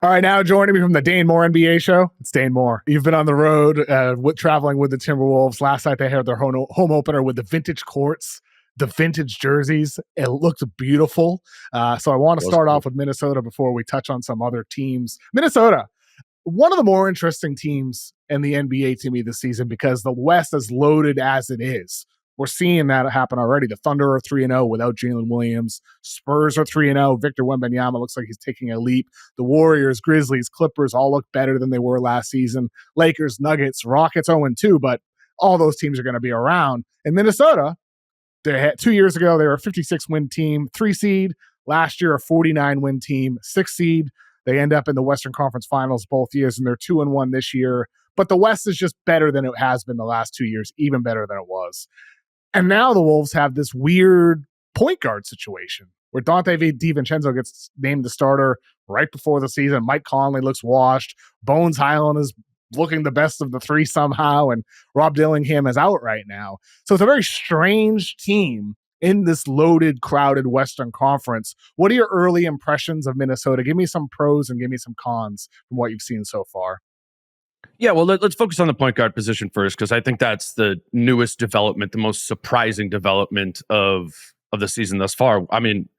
All right, now joining me from the Dane Moore NBA Show, it's Dane Moore. You've been on the road traveling with the Timberwolves. Last night they had their home opener with the vintage courts, the vintage jerseys. It looked beautiful. So I want to start off with Minnesota before we touch on some other teams. Minnesota, one of the more interesting teams in the NBA to me this season because the West is loaded as it is. We're seeing that happen already. The Thunder are 3-0 without Jalen Williams. Spurs are 3-0. Victor Wembanyama looks like he's taking a leap. The Warriors, Grizzlies, Clippers all look better than they were last season. Lakers, Nuggets, Rockets 0-2, but all those teams are going to be around. In Minnesota, 2 years ago, they were a 56-win team, 3 seed. Last year, a 49-win team, 6 seed. They end up in the Western Conference Finals both years, and they're 2-1 this year. But the West is just better than it has been the last 2 years, even better than it was. And now the Wolves have this weird point guard situation where Dante DiVincenzo gets named the starter right before the season. Mike Conley looks washed. Bones Highland is looking the best of the three somehow, and Rob Dillingham is out right now. So it's a very strange team in this loaded, crowded Western Conference. What are your early impressions of Minnesota? Give me some pros and give me some cons from what you've seen so far. Yeah, well, let's focus on the point guard position first, because I think that's the newest development, the most surprising development of the season thus far. I mean,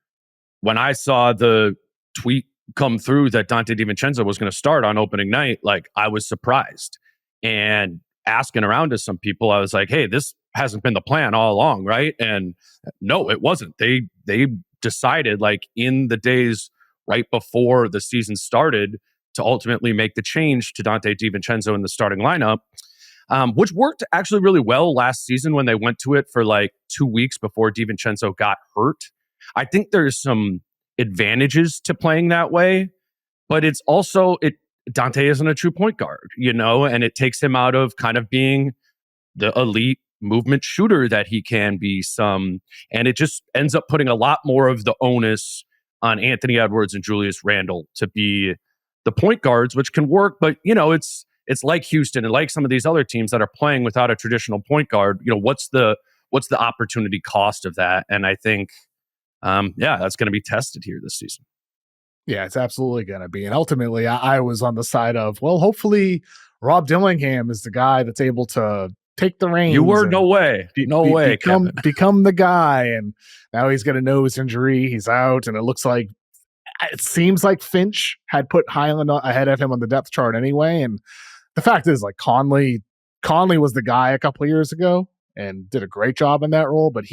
when I saw the tweet come through that Dante DiVincenzo was going to start on opening night, like, I was surprised. And asking around to some people, I was like, hey, this hasn't been the plan all along, right? And no, it wasn't. They decided, like, in the days right before the season started, to ultimately make the change to Dante DiVincenzo in the starting lineup, which worked actually really well last season when they went to it for like 2 weeks before DiVincenzo got hurt. I think there's some advantages to playing that way, but it's also, Dante isn't a true point guard, and it takes him out of kind of being the elite movement shooter that he can be and it just ends up putting a lot more of the onus on Anthony Edwards and Julius Randle to be the point guards, which can work, but it's like Houston and like some of these other teams that are playing without a traditional point guard. What's the opportunity cost of that? And I think, that's going to be tested here this season. Yeah, it's absolutely going to be. And ultimately, I was on the side of, well, hopefully Rob Dillingham is the guy that's able to take the reins. You were no way, become the guy. And now he's got a nose injury. He's out, and it seems like Finch had put Highland ahead of him on the depth chart anyway. And the fact is, like, Conley was the guy a couple of years ago and did a great job in that role, but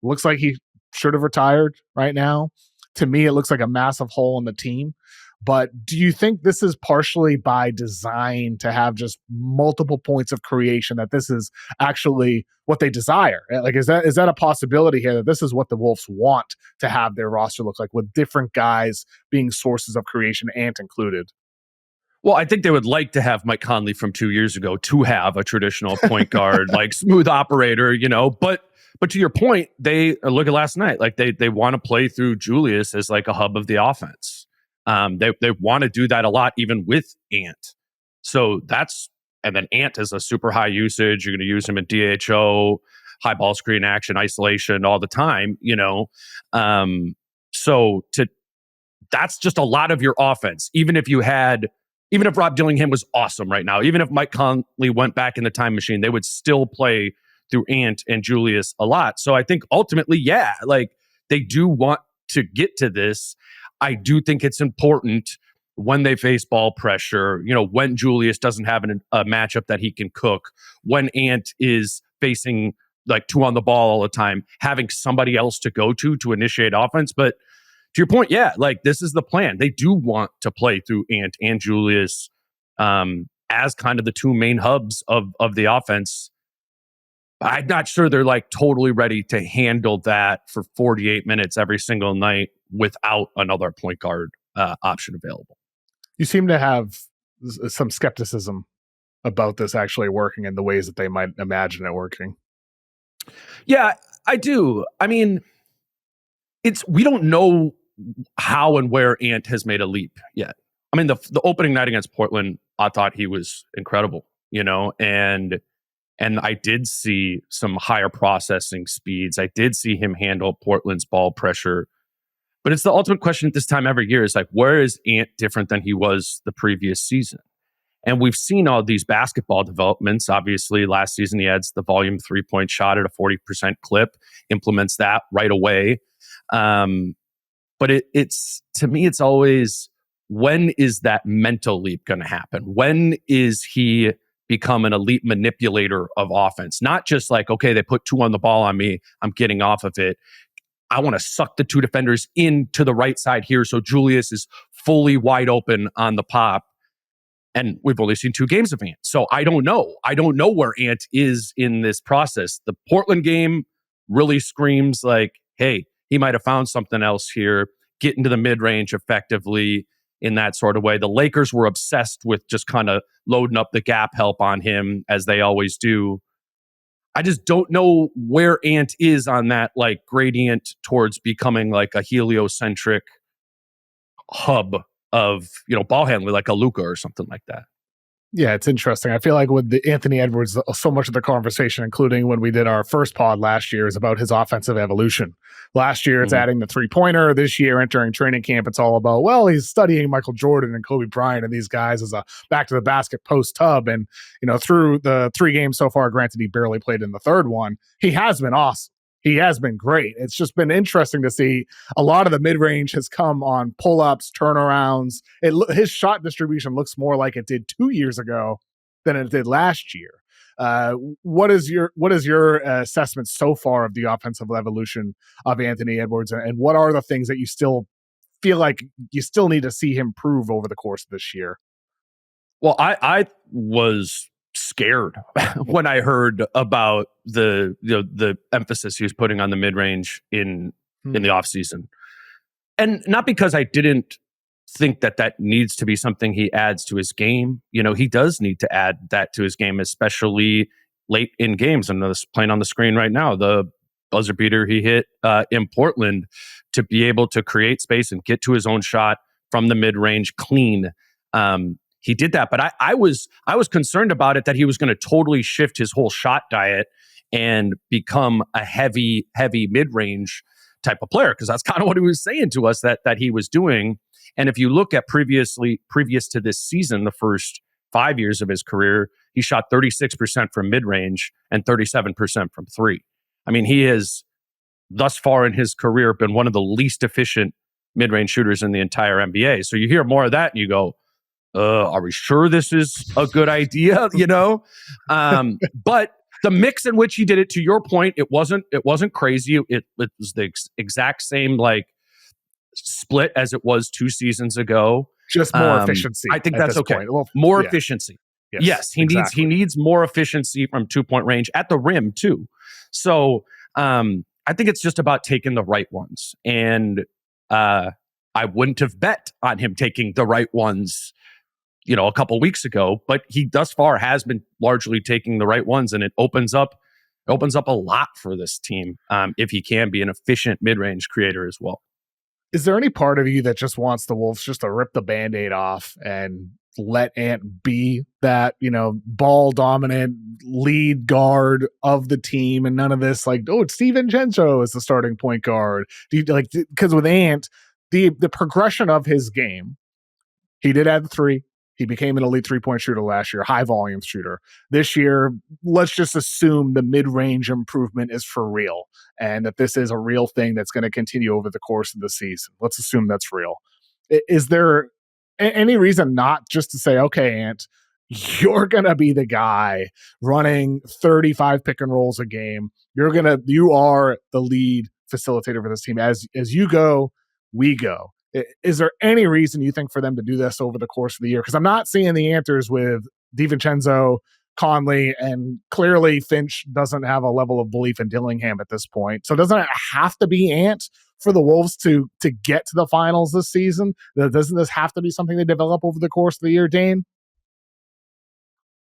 looks like he should have retired right now. To me, it looks like a massive hole in the team. But do you think this is partially by design to have just multiple points of creation, that this is actually what they desire? Like, is that a possibility here, that this is what the Wolves want to have their roster look like, with different guys being sources of creation, Ant included? Well, I think they would like to have Mike Conley from 2 years ago to have a traditional point guard, like smooth operator, But to your point, they look at last night, like they want to play through Julius as like a hub of the offense. They want to do that a lot, even with Ant. So and then Ant is a super high usage. You're going to use him in DHO, high ball screen action, isolation all the time, that's just a lot of your offense. Even if Rob Dillingham was awesome right now, even if Mike Conley went back in the time machine, they would still play through Ant and Julius a lot. So I think ultimately, they do want to get to this. I do think it's important when they face ball pressure, when Julius doesn't have a matchup that he can cook, when Ant is facing like two on the ball all the time, having somebody else to go to initiate offense. But to your point, this is the plan. They do want to play through Ant and Julius as kind of the two main hubs of the offense. I'm not sure they're like totally ready to handle that for 48 minutes every single night without another point guard option available. You seem to have some skepticism about this actually working in the ways that they might imagine it working. Yeah, I do. I mean, we don't know how and where Ant has made a leap yet. I mean, the opening night against Portland, I thought he was incredible, and I did see some higher processing speeds. I did see him handle Portland's ball pressure But it's the ultimate question at this time every year is like, where is Ant different than he was the previous season? And we've seen all these basketball developments. Obviously, last season he adds the volume 3-point shot at a 40% clip, implements that right away. But it's to me, it's always, when is that mental leap going to happen? When is he become an elite manipulator of offense? Not just like, okay, they put 2 on the ball on me, I'm getting off of it. I want to suck the 2 defenders into the right side here so Julius is fully wide open on the pop. And we've only seen 2 games of Ant. So I don't know. I don't know where Ant is in this process. The Portland game really screams like, hey, he might have found something else here, get into the mid-range effectively in that sort of way. The Lakers were obsessed with just kind of loading up the gap help on him, as they always do. I just don't know where Ant is on that like gradient towards becoming like a heliocentric hub of, ball handling, like a Luka or something like that. Yeah, it's interesting. I feel like with the Anthony Edwards, so much of the conversation, including when we did our first pod last year, is about his offensive evolution. Last year, it's adding the 3-pointer. This year, entering training camp, it's all about, well, he's studying Michael Jordan and Kobe Bryant and these guys as a back to the basket post tub. And, through the 3 games so far, granted he barely played in the third one, he has been awesome. He has been great. It's just been interesting to see a lot of the mid-range has come on pull-ups, turnarounds. His shot distribution looks more like it did 2 years ago than it did last year. What is your assessment so far of the offensive evolution of Anthony Edwards, and what are the things that you still feel like you still need to see him prove over the course of this year? Well, I was scared when I heard about the emphasis he was putting on the mid-range in the offseason. And not because I didn't think that needs to be something he adds to his game. He does need to add that to his game, especially late in games. And this playing on the screen right now, the buzzer beater he hit in Portland, to be able to create space and get to his own shot from the mid-range clean. He did that, but I was concerned about it, that he was going to totally shift his whole shot diet and become a heavy mid-range type of player, because that's kind of what he was saying to us that he was doing. And if you look at previous to this season, the first 5 years of his career, he shot 36% from mid-range and 37% from 3. I mean, he has thus far in his career been one of the least efficient mid-range shooters in the entire NBA. So you hear more of that and you go, are we sure this is a good idea? But the mix in which he did it, to your point, it wasn't crazy. It was the exact same like split as it was 2 seasons ago. Just more efficiency. I think that's okay. More efficiency. Yes, he needs more efficiency from 2-point range at the rim too. So I think it's just about taking the right ones. And I wouldn't have bet on him taking the right ones a couple weeks ago, but he thus far has been largely taking the right ones, and it opens up a lot for this team if he can be an efficient mid-range creator as well. Is there any part of you that just wants the Wolves just to rip the Band-Aid off and let Ant be that, ball dominant lead guard of the team, and none of this like, it's Steve Vincenzo is the starting point guard? Do you like, because with Ant, the progression of his game, he did add the 3. He became an elite 3-point shooter last year, high volume shooter. This year, let's just assume the mid-range improvement is for real and that this is a real thing that's going to continue over the course of the season. Let's assume that's real. Is there any reason not just to say, okay, Ant, you're going to be the guy running 35 pick and rolls a game. You are the lead facilitator for this team. As you go, we go. Is there any reason you think for them to do this over the course of the year? Because I'm not seeing the answers with DiVincenzo, Conley, and clearly Finch doesn't have a level of belief in Dillingham at this point. So doesn't it have to be Ant for the Wolves to get to the finals this season? Doesn't this have to be something they develop over the course of the year, Dane?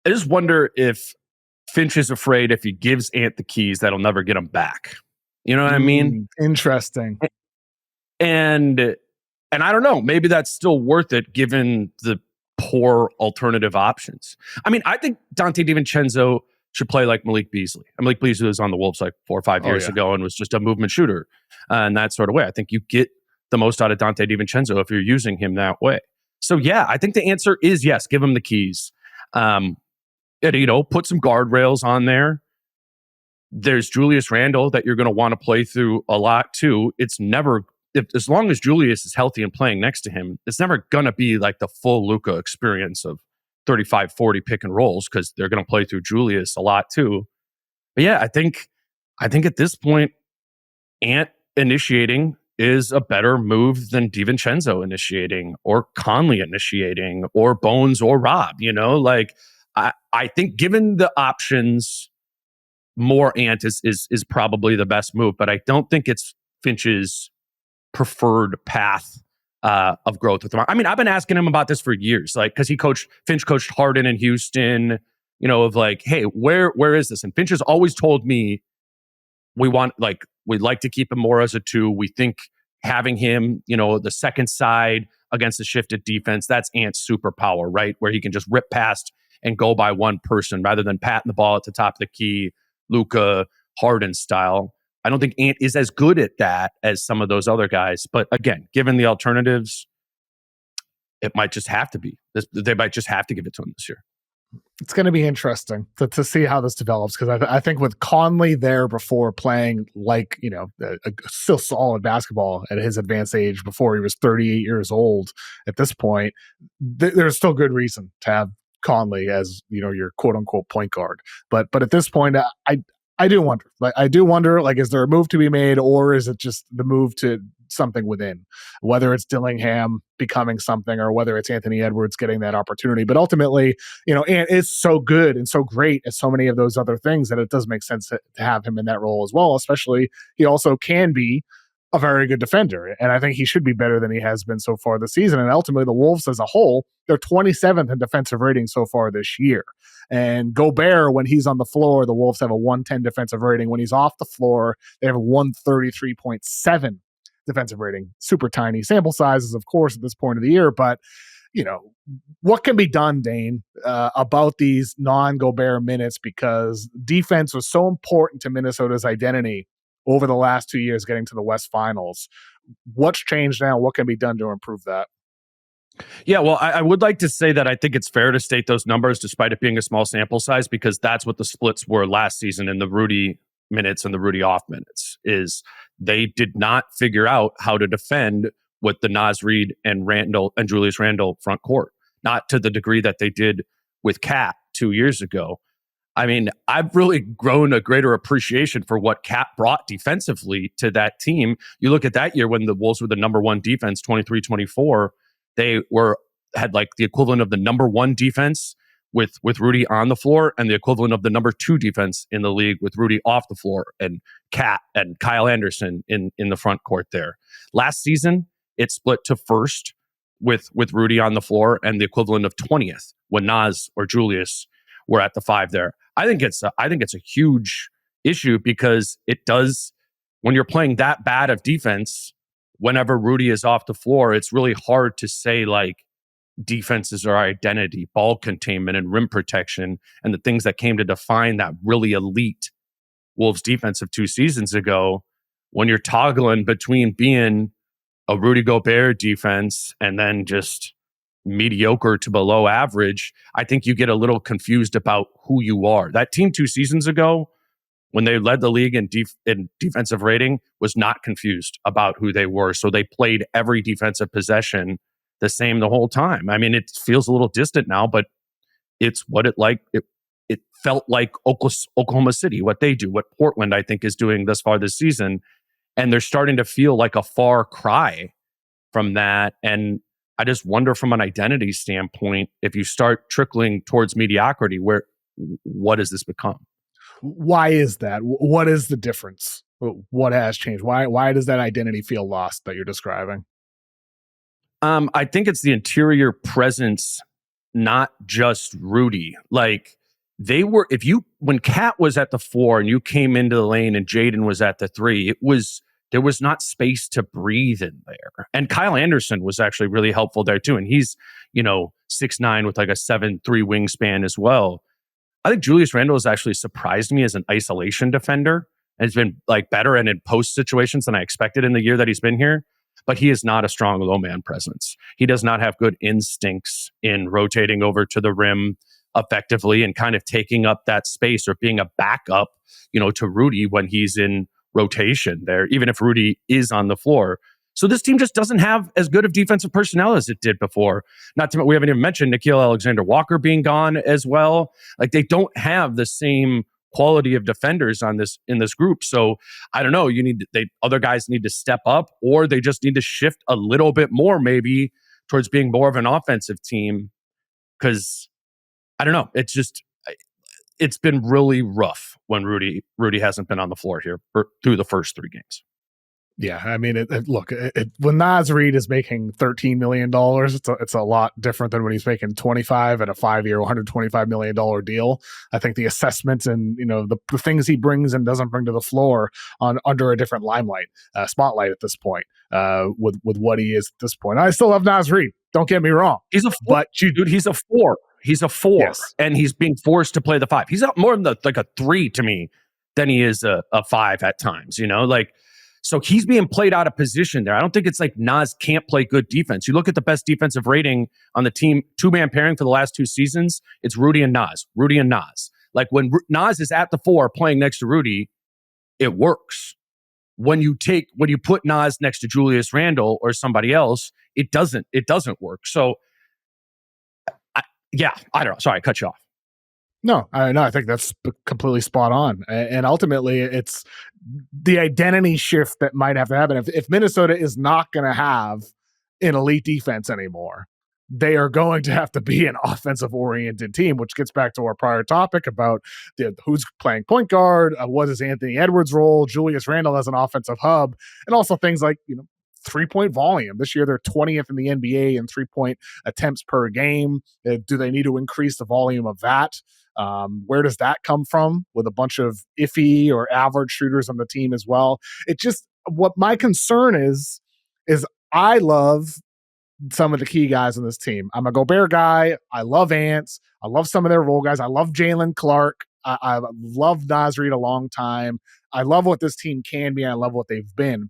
I just wonder if Finch is afraid if he gives Ant the keys that he'll never get them back. You know what I mean? Interesting. And I don't know, maybe that's still worth it given the poor alternative options. I mean, I think Dante DiVincenzo should play like Malik Beasley. And Malik Beasley was on the Wolves like 4 or 5 years ago and was just a movement shooter in that sort of way. I think you get the most out of Dante DiVincenzo if you're using him that way. So yeah, I think the answer is yes. Give him the keys. And, put some guardrails on there. There's Julius Randle that you're going to want to play through a lot too. It's never, as long as Julius is healthy and playing next to him, it's never going to be like the full Luka experience of 35, 40 pick and rolls, because they're going to play through Julius a lot too. But yeah, I think at this point, Ant initiating is a better move than DiVincenzo initiating, or Conley initiating, or Bones or Rob. I think given the options, more Ant is probably the best move, but I don't think it's Finch's preferred path of growth with him. I mean, I've been asking him about this for years, because Finch coached Harden in Houston, of like, hey, where is this? And Finch has always told me we'd like to keep him more as a 2. We think having him, the second side against a shifted defense, that's Ant's superpower, right? Where he can just rip past and go by one person rather than patting the ball at the top of the key, Luka, Harden style. I don't think Ant is as good at that as some of those other guys. But again, given the alternatives, it might just have to be. They might just have to give it to him this year. It's going to be interesting to see how this develops, because I think with Conley there before playing a still solid basketball at his advanced age before he was 38 years old at this point, there's still good reason to have Conley as your quote unquote point guard. But at this point, I do wonder. Is there a move to be made, or is it just the move to something within? Whether it's Dillingham becoming something, or whether it's Anthony Edwards getting that opportunity. But ultimately, Ant is so good and so great at so many of those other things that it does make sense to have him in that role as well. Especially, he also can be a very good defender, and I think he should be better than he has been so far this season. And ultimately, the Wolves as a whole, they're 27th in defensive rating so far this year. And Gobert, when he's on the floor, the Wolves have a 110 defensive rating. When he's off the floor, they have a 133.7 defensive rating. Super tiny sample sizes, of course, at this point of the year. But, what can be done, Dane, about these non-Gobert minutes? Because defense was so important to Minnesota's identity over the last 2 years getting to the West Finals. What's changed now? What can be done to improve that? Yeah, well, I would like to say that I think it's fair to state those numbers despite it being a small sample size, because that's what the splits were last season in the Rudy minutes and the Rudy off minutes. Is they did not figure out how to defend with the Naz Reid and Julius Randle front court, not to the degree that they did with Cat 2 years ago. I mean, I've really grown a greater appreciation for what Cat brought defensively to that team. You look at that year when the Wolves were the number 1 defense, 23-24, they had like the equivalent of the number 1 defense with Rudy on the floor, and the equivalent of the number 2 defense in the league with Rudy off the floor, and Cat and Kyle Anderson in the front court there. Last season, it split to first with Rudy on the floor, and the equivalent of 20th when Naz or Julius were at the 5 there. I think it's a huge issue, because it does, when you're playing that bad of defense, whenever Rudy is off the floor, it's really hard to say defense is our identity, ball containment and rim protection, and the things that came to define that really elite Wolves defense of 2 seasons ago. When you're toggling between being a Rudy Gobert defense and then just mediocre to below average, I think you get a little confused about who you are. That team 2 seasons ago, when they led the league in defensive rating, was not confused about who they were. So they played every defensive possession the same the whole time. I mean, it feels a little distant now, but it's what it felt like Oklahoma City, what they do, what Portland, I think, is doing thus far this season. And they're starting to feel like a far cry from that. And I just wonder, from an identity standpoint, if you start trickling towards mediocrity, what does this become? Why is that? What is the difference? What has changed? Why does that identity feel lost that you're describing? I think it's the interior presence, not just Rudy. When Cat was at the 4 and you came into the lane and Jaden was at the 3, there was not space to breathe in there. And Kyle Anderson was actually really helpful there too. And he's, 6'9" with like a 7'3" wingspan as well. I think Julius Randle has actually surprised me as an isolation defender, and has been better and in post situations than I expected in the year that he's been here. but he is not a strong low man presence. He does not have good instincts in rotating over to the rim effectively and kind of taking up that space or being a backup, to Rudy when he's in rotation there, even if Rudy is on the floor. So this team just doesn't have as good of defensive personnel as it did before. We haven't even mentioned Nickeil Alexander-Walker being gone as well. Like, they don't have the same quality of defenders in this group. So I don't know. Other guys need to step up, or they just need to shift a little bit more, maybe towards being more of an offensive team. Because I don't know. It's been really rough when Rudy hasn't been on the floor here through the first 3 games. Yeah, I mean, when Naz Reid is making $13 million, it's a lot different than when he's making 25 at a 5-year, $125 million deal. I think the assessment and the things he brings and doesn't bring to the floor under a different spotlight at this point, with what he is at this point. I still love Naz Reid. Don't get me wrong. He's a 4, dude. He's a 4. He's a 4, yes. And he's being forced to play the 5. He's more than like a 3 to me than he is a 5 at times. So he's being played out of position there. I don't think it's like Naz can't play good defense. You look at the best defensive rating on the team, 2-man pairing for the last 2 seasons, it's Rudy and Naz. Like, when Naz is at the 4 playing next to Rudy, it works. When you put Naz next to Julius Randle or somebody else, it doesn't work. So I don't know. Sorry, I cut you off. No, I think that's completely spot on. And ultimately, it's the identity shift that might have to happen. If Minnesota is not going to have an elite defense anymore, they are going to have to be an offensive-oriented team, which gets back to our prior topic about who's playing point guard, what is Anthony Edwards' role, Julius Randle as an offensive hub, and also things like, 3-point volume. This year, they're 20th in the NBA in 3-point attempts per game. Do they need to increase the volume of that? Where does that come from with a bunch of iffy or average shooters on the team as well? What my concern is I love some of the key guys on this team. I'm a Gobert guy. I love Ants. I love some of their role guys. I love Jalen Clark. I love Naz Reid a long time. I love what this team can be. I love what they've been.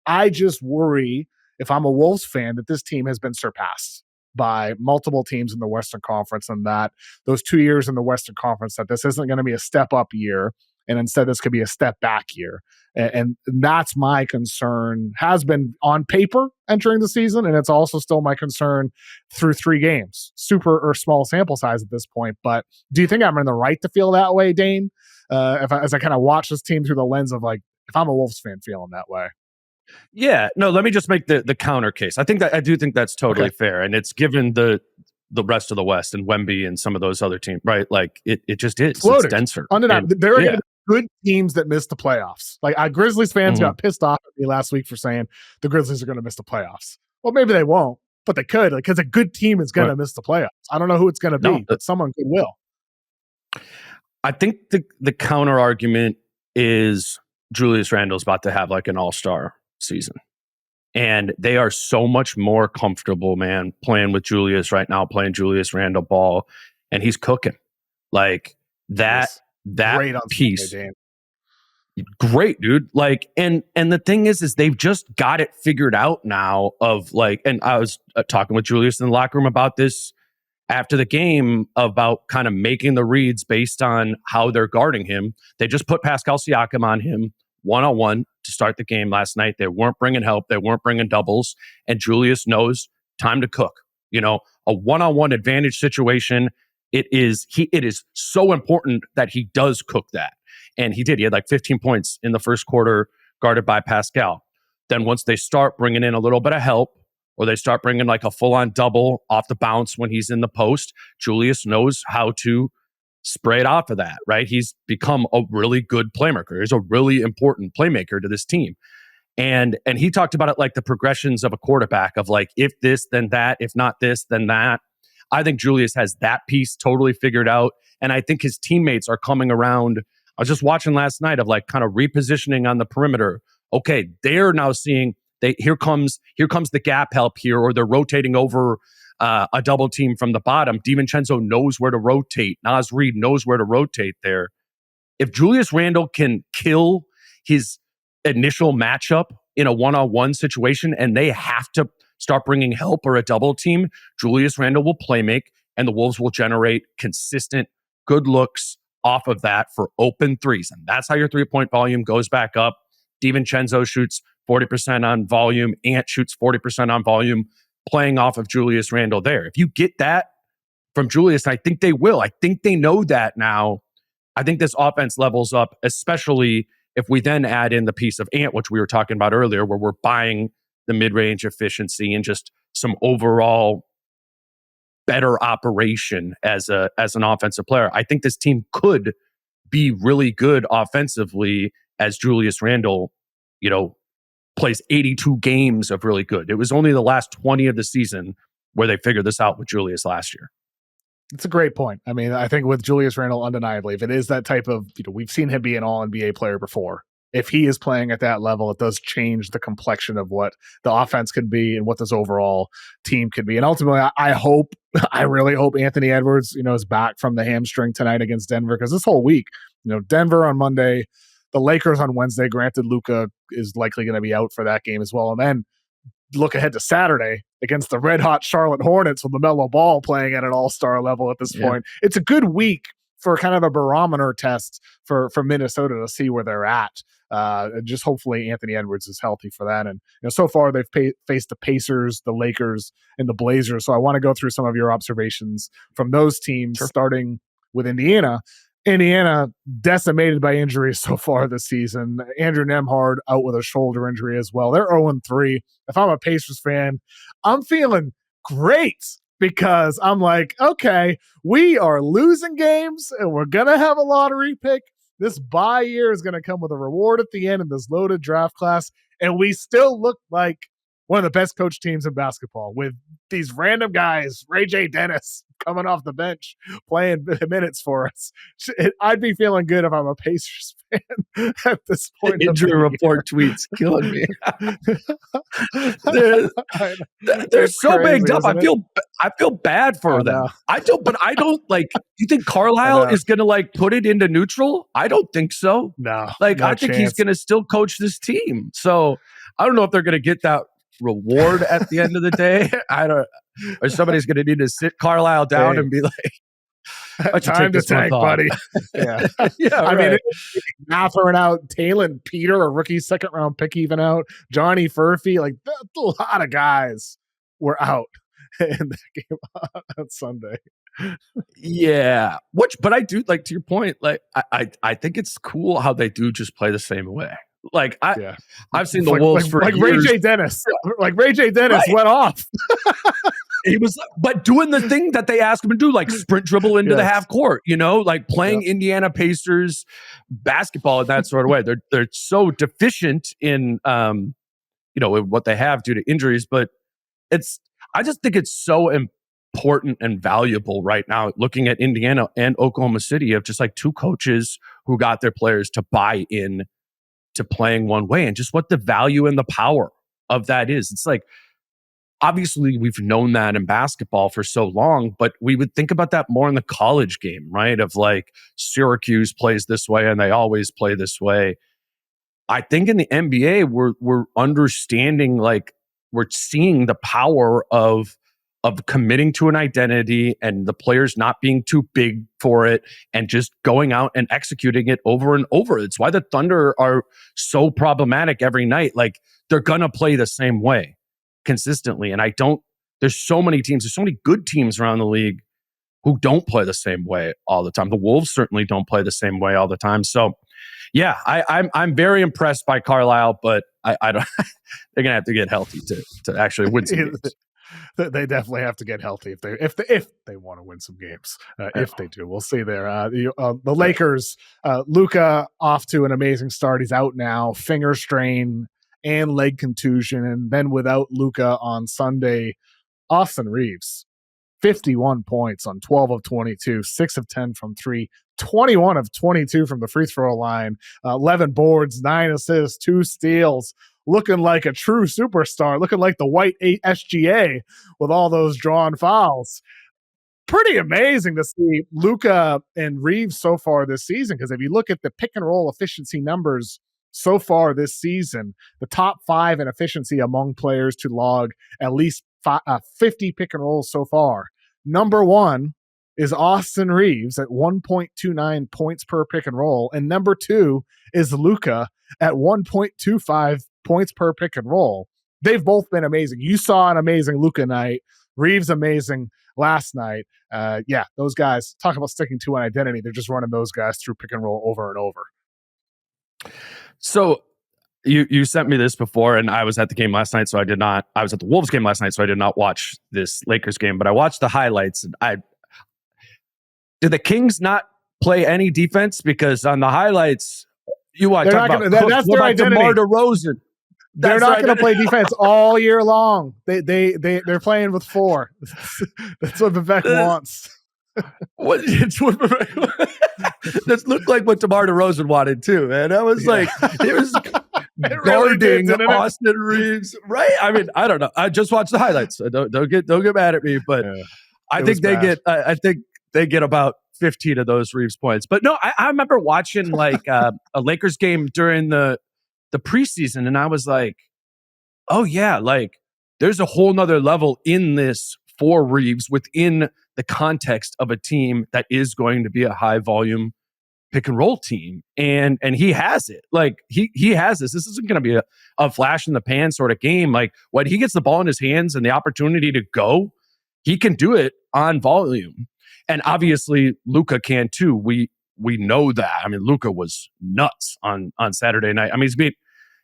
I just worry, if I'm a Wolves fan, that this team has been surpassed by multiple teams in the Western Conference, and that those 2 years in the Western Conference, that this isn't going to be a step up year, and instead this could be a step back year. And that's my concern, has been on paper entering the season, and it's also still my concern through 3 games. Super or small sample size at this point, but do you think I'm in the right to feel that way, Dane? As I kind of watch this team through the lens of, like, if I'm a Wolves fan feeling that way. Yeah, no, let me just make the counter case. I do think that's totally fair. And it's given the rest of the West and Wemby and some of those other teams, right? Like, it just is. It's denser. Undeniable. There are good teams that miss the playoffs. Like, Grizzlies fans got pissed off at me last week for saying the Grizzlies are going to miss the playoffs. Well, maybe they won't, but they could, because a good team is going to miss the playoffs. I don't know who it's going to be, but someone good will. I think the counter argument is Julius Randle's about to have like an all-star season, and they are so much more comfortable, man, playing with Julius right now, playing Julius Randle ball, and he's cooking. Like, that piece, great, dude. Like, and the thing is they've just got it figured out now. Of like, and I was talking with Julius in the locker room about this after the game, about kind of making the reads based on how they're guarding him. They just put Pascal Siakam on him one-on-one to start the game last night. They weren't bringing help. They weren't bringing doubles. And Julius knows time to cook. A one-on-one advantage situation, it is so important that he does cook that. And he did. He had like 15 points in the first quarter guarded by Pascal. Then once they start bringing in a little bit of help, or they start bringing like a full-on double off the bounce when he's in the post, Julius knows how to spray it off of that, right? He's become a really good playmaker. He's a really important playmaker to this team. And he talked about it like the progressions of a quarterback, of like, if this, then that, if not this, then that. I think Julius has that piece totally figured out. And I think his teammates are coming around. I was just watching last night of like kind of repositioning on the perimeter. Okay, they're now seeing here comes the gap help here, or they're rotating over a double team from the bottom. DiVincenzo knows where to rotate. Naz Reid knows where to rotate there. If Julius Randle can kill his initial matchup in a one-on-one situation and they have to start bringing help or a double team, Julius Randle will play make, and the Wolves will generate consistent good looks off of that for open threes. And that's how your three-point volume goes back up. DiVincenzo shoots 40% on volume. Ant shoots 40% on volume, playing off of Julius Randle there. If you get that from Julius, I think they will. I think they know that now. I think this offense levels up, especially if we then add in the piece of Ant, which we were talking about earlier, where we're buying the mid-range efficiency and just some overall better operation as an offensive player. I think this team could be really good offensively as Julius Randle, plays 82 games of really good. It was only the last 20 of the season where they figured this out with Julius last year. It's a great point. I mean, I think with Julius Randle, undeniably, if it is that type of, we've seen him be an all-NBA player before. If he is playing at that level, it does change the complexion of what the offense could be and what this overall team could be. And ultimately, I really hope Anthony Edwards, is back from the hamstring tonight against Denver, because this whole week, Denver on Monday, the Lakers on Wednesday. Granted, Luka is likely going to be out for that game as well. And then look ahead to Saturday against the red-hot Charlotte Hornets with LaMelo Ball playing at an all-star level at this point. It's a good week for kind of a barometer test for Minnesota to see where they're at. Just hopefully Anthony Edwards is healthy for that. And so far they've faced the Pacers, the Lakers, and the Blazers. So I want to go through some of your observations from those teams, starting with Indiana. Indiana decimated by injuries so far this season. Andrew Nembhard out with a shoulder injury as well. They're 0-3. If I'm a Pacers fan, I'm feeling great, because I'm like, okay, we are losing games and we're going to have a lottery pick. This bye year is going to come with a reward at the end of this loaded draft class. And we still look like one of the best coach teams in basketball with these random guys, Ray J. Dennis coming off the bench, playing minutes for us. I'd be feeling good if I'm a Pacers fan at this point. Injury report tweets killing me. they're so crazy, banged up. I feel bad for them. I don't like. You think Carlisle is going to put it into neutral? I don't think so. No, I think he's going to still coach this team. So I don't know if they're going to get that reward at the end of the day. Or somebody's going to need to sit Carlisle down and be like, time to tank, buddy. Yeah. I mean, Mathern out, Talon Peter, a rookie second round pick, even out, Johnny Furphy, a lot of guys were out in that game on Sunday. Yeah. But I do, to your point, I think it's cool how they do just play the same way. I've seen the Wolves for years. Ray J. Dennis. Ray J. Dennis went off. He was, but doing the thing that they asked him to do, sprint dribble into the half court, playing Indiana Pacers basketball in that sort of way. They're so deficient in, what they have due to injuries, but I just think it's so important and valuable right now, looking at Indiana and Oklahoma City, of just two coaches who got their players to buy in to playing one way, and just what the value and the power of that is. It's obviously we've known that in basketball for so long, but we would think about that more in the college game, right? Of Syracuse plays this way and they always play this way. I think in the NBA, we're understanding, we're seeing the power of committing to an identity and the players not being too big for it and just going out and executing it over and over. It's why the Thunder are so problematic every night. They're going to play the same way consistently. And there's so many teams, there's so many good teams around the league who don't play the same way all the time. The Wolves certainly don't play the same way all the time. So yeah, I'm very impressed by Carlisle, but I don't, they're going to have to get healthy to actually win some games. They definitely have to get healthy if they want to win some games. If they do, we'll see there. The Lakers, Luka off to an amazing start. He's out now, finger strain and leg contusion, and then without Luka on Sunday, Austin Reaves, 51 points on 12 of 22, 6 of 10 from 3, 21 of 22 from the free throw line, 11 boards, 9 assists, 2 steals. Looking like a true superstar, looking like the white SGA with all those drawn fouls. Pretty amazing to see Luka and Reaves so far this season, because if you look at the pick and roll efficiency numbers so far this season, the top 5 in efficiency among players to log at least 50 pick and rolls so far. Number 1 is Austin Reaves at 1.29 points per pick and roll. And number 2 is Luka at 1.25 points per pick and roll. They've both been amazing. You saw an amazing Luka night. Reaves amazing last night. Those guys, talk about sticking to an identity. They're just running those guys through pick and roll over and over. So you sent me this before, and I was at the game last night, so I did not. I was at the Wolves game last night, so I did not watch this Lakers game, but I watched the highlights. And did the Kings not play any defense? Because on the highlights, that's their identity. DeMar DeRozan. They're not going to play defense all year long. They're playing with 4. That's what Vivek wants. This looked like what DeMar DeRozan wanted too, man. I was like, it was guarding Austin Reaves, right? I mean, I don't know. I just watched the highlights. So don't get mad at me, but I think they get about 15 of those Reaves points. But no, I remember watching like a Lakers game during the preseason, and I was like, oh yeah, like there's a whole nother level in this for Reaves within the context of a team that is going to be a high volume pick and roll team. And he has it. Like he has this. This isn't going to be a flash in the pan sort of game. Like when he gets the ball in his hands and the opportunity to go, he can do it on volume. And obviously Luka can too. We know that. I mean, Luka was nuts on Saturday night. I mean,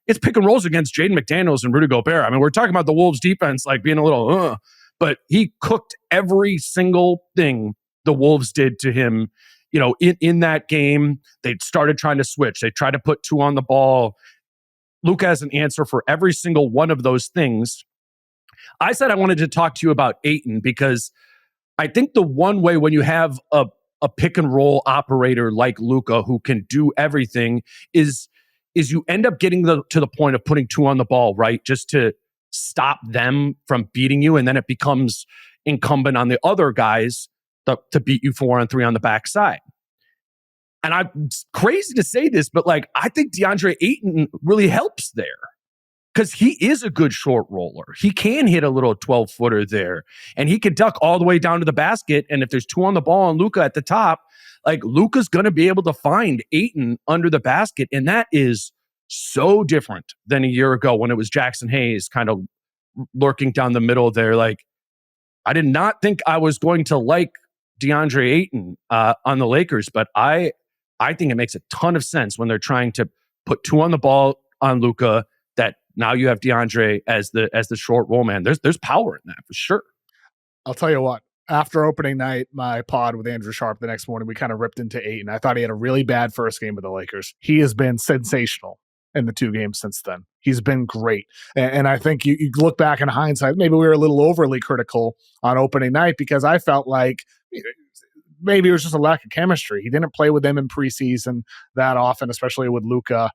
it's pick and rolls against Jaden McDaniels and Rudy Gobert. I mean, we're talking about the Wolves defense like being a little, but he cooked every single thing the Wolves did to him. You know, in that game, they started trying to switch. They tried to put 2 on the ball. Luka has an answer for every single one of those things. I said I wanted to talk to you about Ayton because I think the one way when you have a pick and roll operator like Luka who can do everything is you end up getting to the point of putting 2 on the ball, right? Just to stop them from beating you. And then it becomes incumbent on the other guys to beat you 4 on 3 on the backside. And I'm crazy to say this, but like, I think DeAndre Ayton really helps there because he is a good short roller. He can hit a little 12-footer there and he can duck all the way down to the basket. And if there's 2 on the ball and Luka at the top, like Luka's going to be able to find Ayton under the basket. And that is so different than a year ago when it was Jackson Hayes kind of lurking down the middle there. Like, I did not think I was going to like DeAndre Ayton on the Lakers, but I think it makes a ton of sense when they're trying to put 2 on the ball on Luka that now you have DeAndre as the short roll man. There's power in that for sure. I'll tell you what. After opening night, my pod with Andrew Sharp the next morning, we kind of ripped into Ayton. I thought he had a really bad first game with the Lakers. He has been sensational in the 2 games since then. He's been great. And I think you look back in hindsight, maybe we were a little overly critical on opening night because I felt like maybe it was just a lack of chemistry. He didn't play with them in preseason that often, especially with Luka.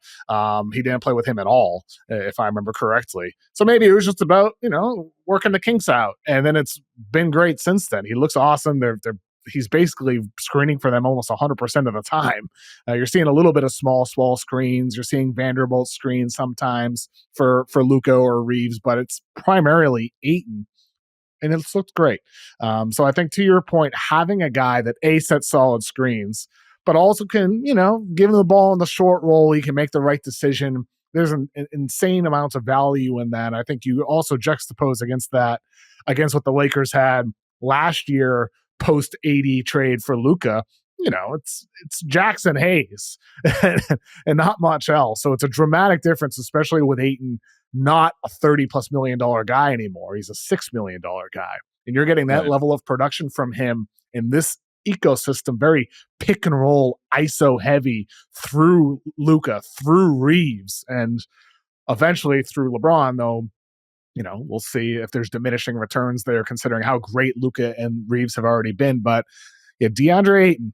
He didn't play with him at all, if I remember correctly. So maybe it was just about, working the kinks out. And then it's been great since then. He looks awesome. He's basically screening for them almost 100% of the time. You're seeing a little bit of small screens. You're seeing Vanderbilt screens sometimes for Luka or Reaves, but it's primarily Ayton. And it's looked great. So I think to your point, having a guy that sets solid screens, but also can, give him the ball in the short roll, he can make the right decision. There's an insane amounts of value in that. I think you also juxtapose against what the Lakers had last year post 80 trade for Luka. It's Jackson Hayes and not much else. So it's a dramatic difference, especially with Ayton not a $30+ million guy anymore. He's a $6 million guy. And you're getting that level of production from him in this ecosystem, very pick and roll, ISO heavy through Luka, through Reaves, and eventually through LeBron, though, we'll see if there's diminishing returns there considering how great Luka and Reaves have already been. But yeah, DeAndre Ayton,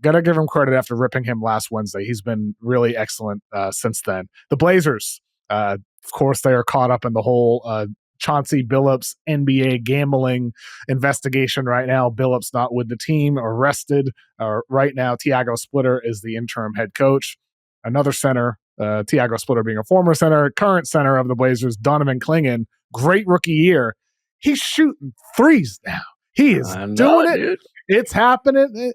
gotta give him credit after ripping him last Wednesday. He's been really excellent since then. The Blazers, of course, they are caught up in the whole Chauncey Billups NBA gambling investigation right now. Billups not with the team, arrested. Right now, Tiago Splitter is the interim head coach. Another center Tiago Splitter being a former center, current center of the Blazers, Donovan Clingan, great rookie year. He's shooting threes now. He is doing it. Dude. It's happening.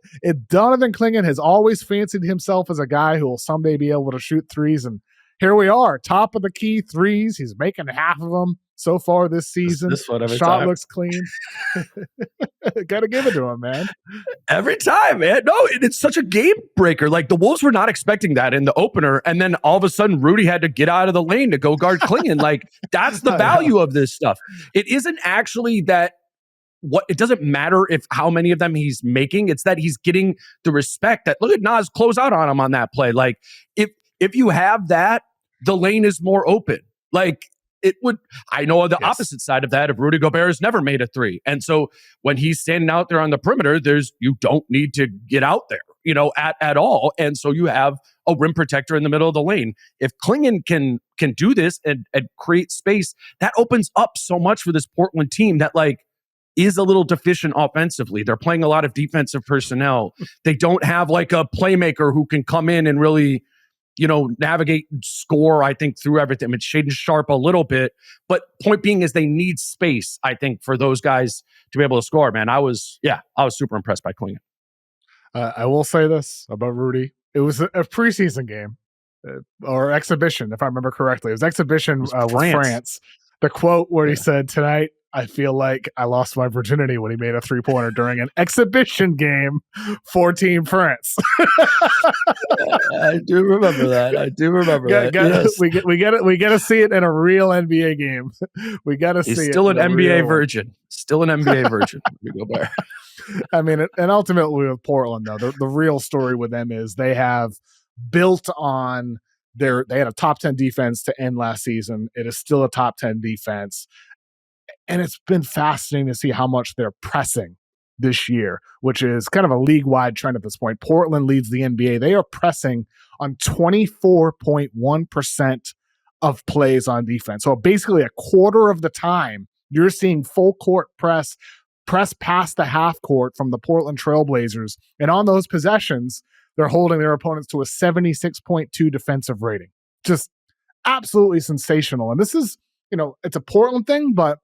Donovan Clingan has always fancied himself as a guy who will someday be able to shoot threes. And here we are, top of the key threes. He's making half of them so far this season. This one every Shot time. looks clean. Got to give it to him, man. Every time, man. No, it's such a game breaker. Like the Wolves were not expecting that in the opener. And then all of a sudden, Rudy had to get out of the lane to go guard Clingan. Like that's the value of this stuff. It isn't actually that it doesn't matter if how many of them he's making. It's that he's getting the respect that look at Nas close out on him on that play. Like if you have that, the lane is more open. Like it would, I know on the opposite side of that, if Rudy Gobert has never made a three. And so when he's standing out there on the perimeter, you don't need to get out there, at all. And so you have a rim protector in the middle of the lane. If Clingan can do this and create space, that opens up so much for this Portland team that is a little deficient offensively. They're playing a lot of defensive personnel. They don't have a playmaker who can come in and really, navigate and score, I think, through everything. It's Shaedon Sharpe a little bit. But point being is they need space, I think, for those guys to be able to score, man. I was super impressed by Clingan. I will say this about Rudy. It was a preseason game or exhibition, if I remember correctly. It was exhibition with France. The quote where he said, "Tonight, I feel like I lost my virginity," when he made a 3-pointer during an exhibition game for Team France. I do remember that. Yes. We get to see it in a real NBA game. We got to see it. He's still an NBA virgin. Still an NBA virgin. We go there. I mean, and ultimately with Portland, though, the real story with them is they have built on they had a top 10 defense to end last season. It is still a top 10 defense. And it's been fascinating to see how much they're pressing this year, which is kind of a league-wide trend at this point. Portland leads the NBA. They are pressing on 24.1% of plays on defense. So basically a quarter of the time, you're seeing full court press past the half court from the Portland Trailblazers. And on those possessions, they're holding their opponents to a 76.2 defensive rating. Just absolutely sensational. And this is, it's a Portland thing, but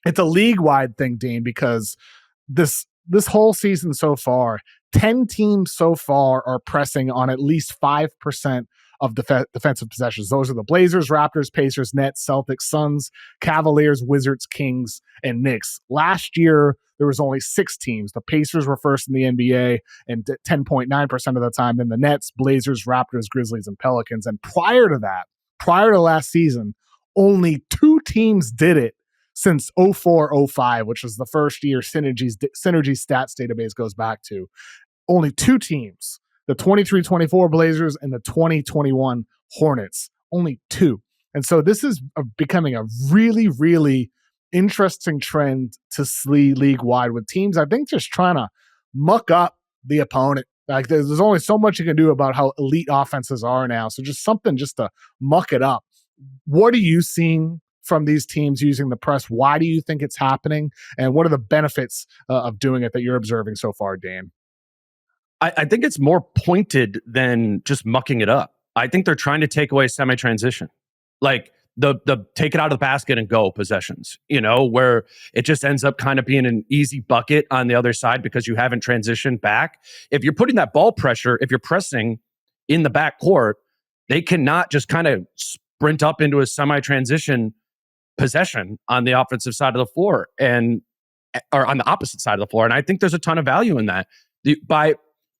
it's a league-wide thing, Dane, because this whole season so far, 10 teams so far are pressing on at least 5% of defensive possessions. Those are the Blazers, Raptors, Pacers, Nets, Celtics, Suns, Cavaliers, Wizards, Kings, and Knicks. Last year, there was only 6 teams. The Pacers were first in the NBA and 10.9% of the time. Then the Nets, Blazers, Raptors, Grizzlies, and Pelicans. And prior to last season, only 2 teams did it since 04-05, which was the first year Synergy stats database goes back to. Only 2 teams, the 23-24 Blazers and the 20-21 Hornets. Only 2. And so this is becoming a really, really interesting trend to see league-wide with teams, I think, just trying to muck up the opponent. Like there's only so much you can do about how elite offenses are now. So just something just to muck it up. What are you seeing from these teams using the press? Why do you think it's happening? And what are the benefits of doing it that you're observing so far, Dan? I think it's more pointed than just mucking it up. I think they're trying to take away semi-transition. Like the take it out of the basket and go possessions, where it just ends up kind of being an easy bucket on the other side because you haven't transitioned back. If you're putting that ball pressure, if you're pressing in the backcourt, they cannot just kind of sprint up into a semi-transition possession on the offensive side of the floor or on the opposite side of the floor. And I think there's a ton of value in that.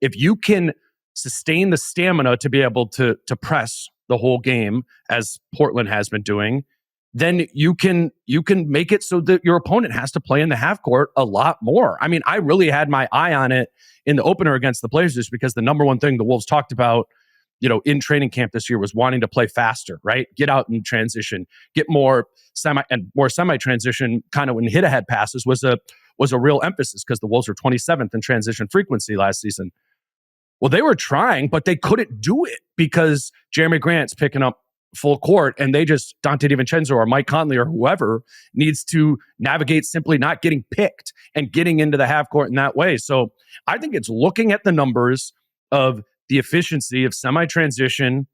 If you can sustain the stamina to be able to press the whole game, as Portland has been doing, then you can make it so that your opponent has to play in the half court a lot more. I mean, I really had my eye on it in the opener against the Blazers because the number one thing the Wolves talked about, in training camp this year was wanting to play faster, right? Get out in transition, get more semi-transition kind of when hit-ahead passes was a real emphasis because the Wolves were 27th in transition frequency last season. Well, they were trying, but they couldn't do it because Jeremy Grant's picking up full court and Dante DiVincenzo or Mike Conley or whoever needs to navigate simply not getting picked and getting into the half court in that way. So I think it's looking at the numbers of the efficiency of semi-transition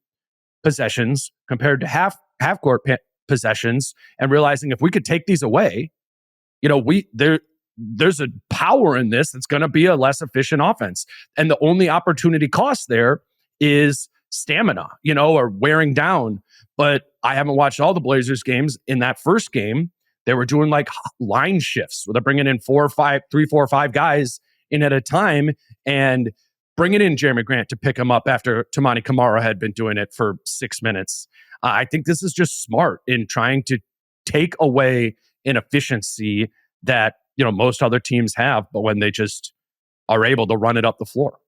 possessions compared to half court possessions, and realizing if we could take these away, there's a power in this that's going to be a less efficient offense. And the only opportunity cost there is stamina, or wearing down. But I haven't watched all the Blazers games. In that first game, they were doing like line shifts where they're bringing in 4 or 5 guys in at a time and bringing in Jeremy Grant to pick him up after Toumani Camara had been doing it for 6 minutes. I think this is just smart in trying to take away an efficiency that, most other teams have, but when they just are able to run it up the floor.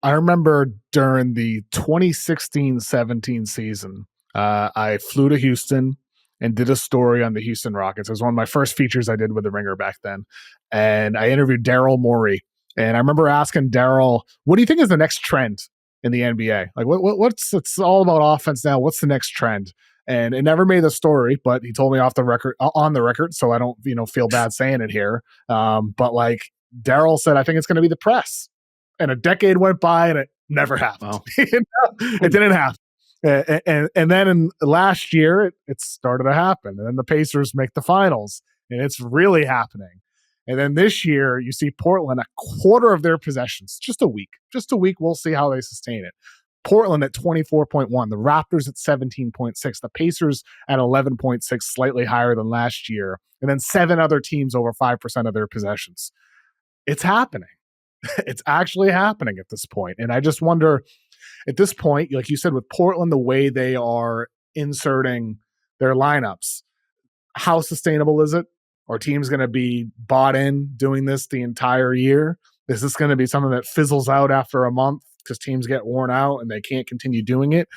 I remember during the 2016-17 season, I flew to Houston and did a story on the Houston Rockets. It was one of my first features I did with the Ringer back then. And I interviewed Daryl Morey. And I remember asking Daryl, what do you think is the next trend in the NBA? Like, what's it's all about offense now. What's the next trend? And it never made the story, but he told me on the record, so I don't, feel bad saying it here. But like Daryl said, I think it's going to be the press. And a decade went by and it never happened. Wow. It didn't happen. And then in last year, it started to happen. And then the Pacers make the finals, and it's really happening. And then this year, you see Portland a quarter of their possessions, just a week. We'll see how they sustain it. Portland at 24.1, the Raptors at 17.6, the Pacers at 11.6, slightly higher than last year, and then 7 other teams over 5% of their possessions. It's happening. It's actually happening at this point. And I just wonder, at this point, like you said, with Portland, the way they are inserting their lineups, how sustainable is it? Are teams going to be bought in doing this the entire year? Is this going to be something that fizzles out after a month because teams get worn out and they can't continue doing it?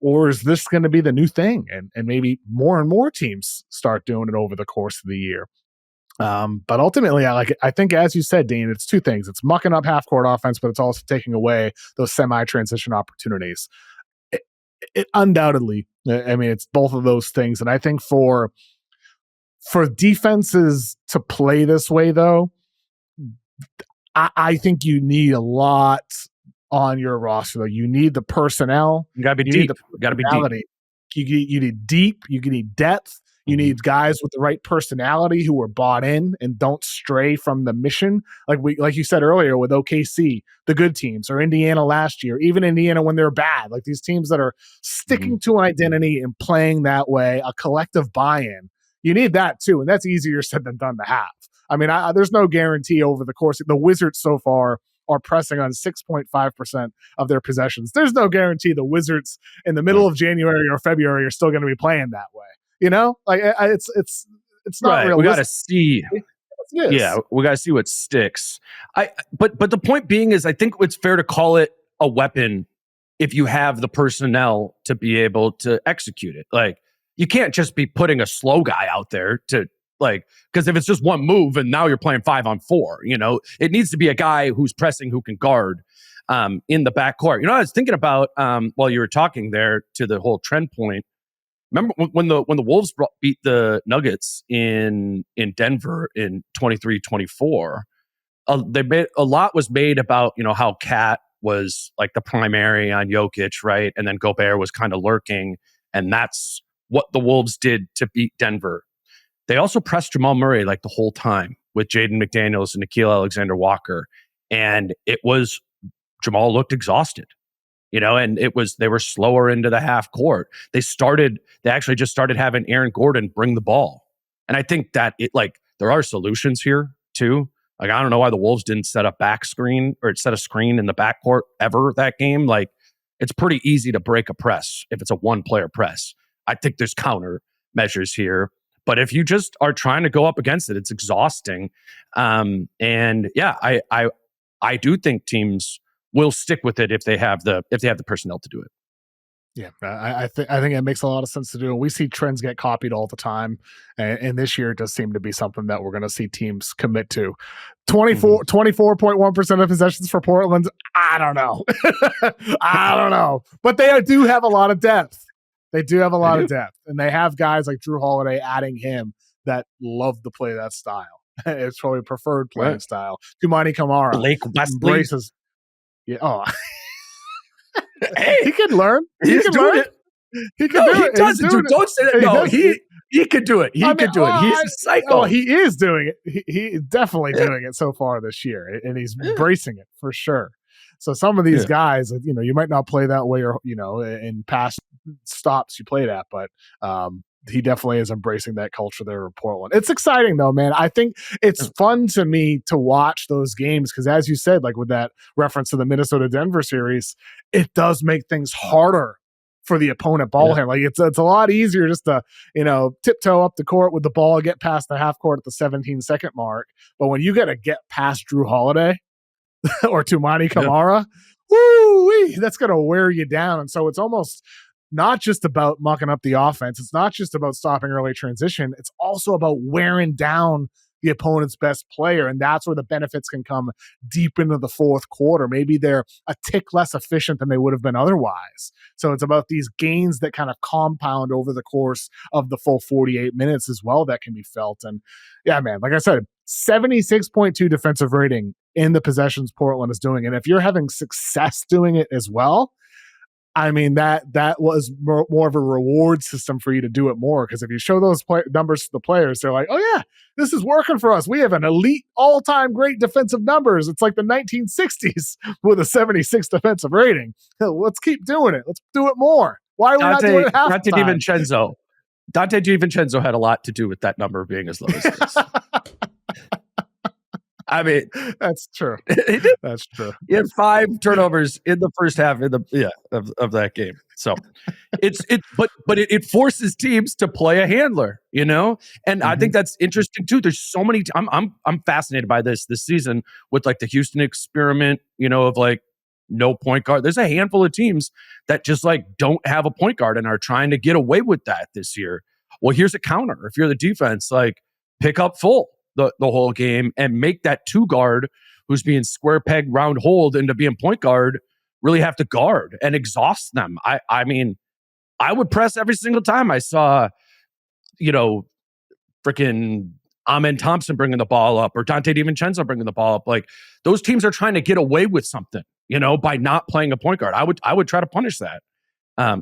Or is this going to be the new thing? And maybe more and more teams start doing it over the course of the year. But ultimately, I think, as you said, Dean, it's two things. It's mucking up half-court offense, but it's also taking away those semi-transition opportunities. It undoubtedly, it's both of those things. And I think for defenses to play this way, though, I think you need a lot on your roster. Though. You need the personnel. You got to be deep. You got to be deep. You need deep. You need depth. You need guys with the right personality who are bought in and don't stray from the mission. Like you said earlier with OKC, the good teams, or Indiana last year, even Indiana when they're bad, like these teams that are sticking to an identity and playing that way, a collective buy-in. You need that too, and that's easier said than done to have. There's no guarantee over the course. The Wizards so far are pressing on 6.5% of their possessions. There's no guarantee the Wizards in the middle of January or February are still going to be playing that way. It's not right. realistic. We got to see. Yeah, we got to see what sticks. But the point being is, I think it's fair to call it a weapon if you have the personnel to be able to execute it. Like, you can't just be putting a slow guy out there because if it's just one move and now you're playing 5-on-4, it needs to be a guy who's pressing, who can guard in the backcourt. I was thinking about while you were talking there to the whole trend point. Remember when the Wolves beat the Nuggets in Denver in 23-24? A lot was made about how Cat was like the primary on Jokic, right? And then Gobert was kind of lurking, and that's what the Wolves did to beat Denver. They also pressed Jamal Murray like the whole time with Jaden McDaniels and Nickeil Alexander-Walker, and Jamal looked exhausted. And they were slower into the half court. They actually just started having Aaron Gordon bring the ball. And I think that there are solutions here too. Like, I don't know why the Wolves didn't set a screen in the backcourt ever that game. Like, it's pretty easy to break a press if it's a one-player press. I think there's counter measures here. But if you just are trying to go up against it, it's exhausting. And yeah, I do think teams will stick with it if they have the personnel to do it. Yeah, I think it makes a lot of sense to do. We see trends get copied all the time, and this year it does seem to be something that we're going to see teams commit to. 24.1% of possessions for Portland. I don't know. But they do have a lot of depth. And they have guys like Drew Holiday adding him that love to play that style. It's probably preferred playing style. Toumani Camara Blake Wesley embraces. Yeah. Oh. Hey, he can learn. He's doing it. He can do it. He does it, dude. Don't say that. No, he could do it. He could do it. He's a psycho. He is doing it. He is definitely doing it so far this year, and he's embracing it for sure. So some of these guys, you might not play that way, or in past stops you played at, but he definitely is embracing that culture there in Portland. It's exciting though, man. I think it's fun to me to watch those games because, as you said, like with that reference to the Minnesota-Denver series, it does make things harder for the opponent ball handler. Like it's a lot easier just to, tiptoe up the court with the ball, get past the half court at the 17-second mark. But when you got to get past Drew Holiday or Toumani Camara, woo-wee, that's going to wear you down. And so it's almost not just about mucking up the offense. It's not just about stopping early transition. It's also about wearing down the opponent's best player. And that's where the benefits can come deep into the fourth quarter. Maybe they're a tick less efficient than they would have been otherwise. So it's about these gains that kind of compound over the course of the full 48 minutes as well that can be felt. And yeah, man, like I said, 76.2 defensive rating in the possessions Portland is doing. And if you're having success doing it as well, I mean, that was more of a reward system for you to do it more. Because if you show those numbers to the players, they're like, oh, yeah, this is working for us. We have an elite all-time great defensive numbers. It's like the 1960s with a 76 defensive rating. Let's keep doing it. Let's do it more. Why are we not doing it half the time? Dante DiVincenzo had a lot to do with that number being as low as it is. I mean, that's true. That's true. He had 5 turnovers in the first half of that game. So it forces teams to play a handler, and I think that's interesting too. There's so many. I'm fascinated by this season with like the Houston experiment, of like no point guard. There's a handful of teams that just like don't have a point guard and are trying to get away with that this year. Well, here's a counter. If you're the defense, like pick up full the whole game and make that 2 guard who's being square peg round holed into being point guard really have to guard and exhaust them. I mean, I would press every single time I saw, freaking Amen Thompson bringing the ball up or Dante DiVincenzo bringing the ball up. Like those teams are trying to get away with something, by not playing a point guard. I would try to punish that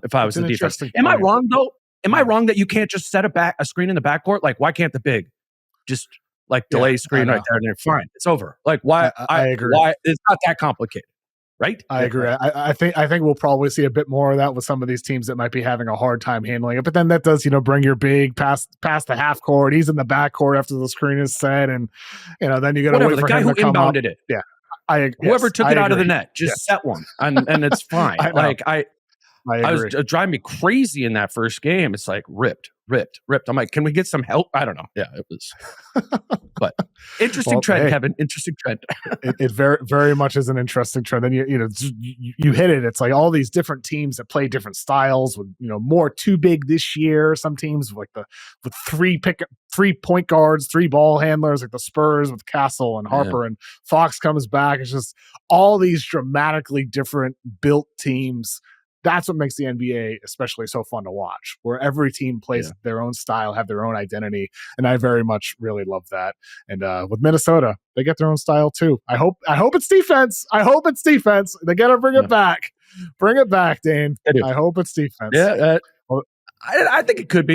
if I was the defense. Am I wrong though? Am I wrong that you can't just set a screen in the backcourt? Like why can't the big just like delay screen right there and they're fine? It's over. Like why? I agree. Why it's not that complicated, right? I agree. I think we'll probably see a bit more of that with some of these teams that might be having a hard time handling it. But then that does, bring your big past the half court. He's in the back court after the screen is set, and then you got to wait for him to come up. The guy who inbounded it. Yeah. Whoever took it out of the net, just set one, and it's fine. I was driving me crazy in that first game. It's like ripped. I'm like, can we get some help? I don't know. Yeah, it was. But interesting trend, Kevin. Interesting trend. it very, very much is an interesting trend. Then you hit it. It's like all these different teams that play different styles. With more too big this year. Some teams with 3 point guards, 3 ball handlers, like the Spurs with Castle and Harper, and Fox comes back. It's just all these dramatically different built teams. That's what makes the NBA especially so fun to watch, where every team plays their own style, have their own identity. And I very much really love that. And with Minnesota, they get their own style too. I hope it's defense. They got to bring it back. Bring it back, Dane. I hope it's defense. Yeah. I think it could